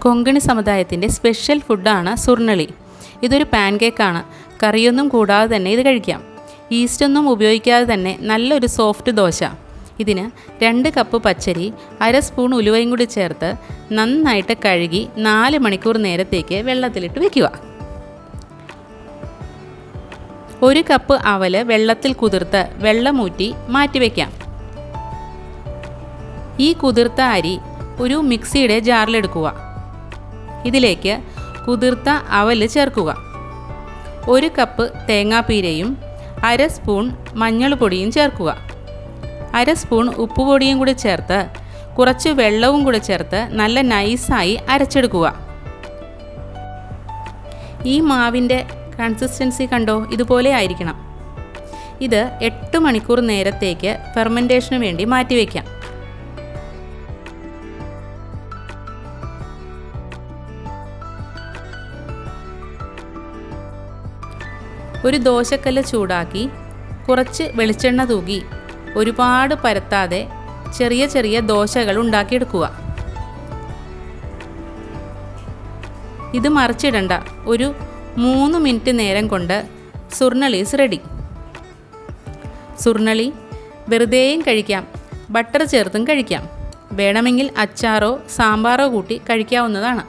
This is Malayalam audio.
കൊങ്കണി സമുദായത്തിൻ്റെ സ്പെഷ്യൽ ഫുഡാണ് സുർണളി. ഇതൊരു പാൻ കേക്കാണ്. കറിയൊന്നും കൂടാതെ തന്നെ ഇത് കഴിക്കാം. ഈസ്റ്റൊന്നും ഉപയോഗിക്കാതെ തന്നെ നല്ലൊരു സോഫ്റ്റ് ദോശ. ഇതിന് 2 കപ്പ് പച്ചരി, 1/2 സ്പൂൺ ഉലുവയും കൂടി ചേർത്ത് നന്നായിട്ട് കഴുകി 4 മണിക്കൂർ നേരത്തേക്ക് വെള്ളത്തിലിട്ട് വയ്ക്കുക. 1 കപ്പ് അവല് വെള്ളത്തിൽ കുതിർത്ത് വെള്ളമൂറ്റി മാറ്റിവെക്കാം. ഈ കുതിർത്ത അരി ഒരു മിക്സിയുടെ ജാറിലെടുക്കുക. ഇതിലേക്ക് കുതിർത്ത അവല് ചേർക്കുക. 1 കപ്പ് തേങ്ങാപ്പീരയും 1/2 സ്പൂൺ മഞ്ഞൾപ്പൊടിയും ചേർക്കുക. 1/2 സ്പൂൺ ഉപ്പുപൊടിയും കൂടി ചേർത്ത് കുറച്ച് വെള്ളവും കൂടി ചേർത്ത് നല്ല നൈസായി അരച്ചെടുക്കുക. ഈ മാവിൻ്റെ കൺസിസ്റ്റൻസി കണ്ടോ? ഇതുപോലെ ആയിരിക്കണം. ഇത് 8 മണിക്കൂർ നേരത്തേക്ക് ഫെർമെൻറ്റേഷന് വേണ്ടി മാറ്റിവെക്കാം. ഒരു ദോശക്കല്ല് ചൂടാക്കി കുറച്ച് വെളിച്ചെണ്ണ തൂകി ഒരുപാട് പരത്താതെ ചെറിയ ചെറിയ ദോശകൾ ഉണ്ടാക്കിയെടുക്കുക. ഇത് മറിച്ചിടണ്ട. ഒരു 3 മിനിറ്റ് നേരം കൊണ്ട് സുർണളീസ് റെഡി. സുർണളി വെറുതെയും കഴിക്കാം, ബട്ടർ ചേർത്തും കഴിക്കാം. വേണമെങ്കിൽ അച്ചാറോ സാമ്പാറോ കൂട്ടി കഴിക്കാവുന്നതാണ്.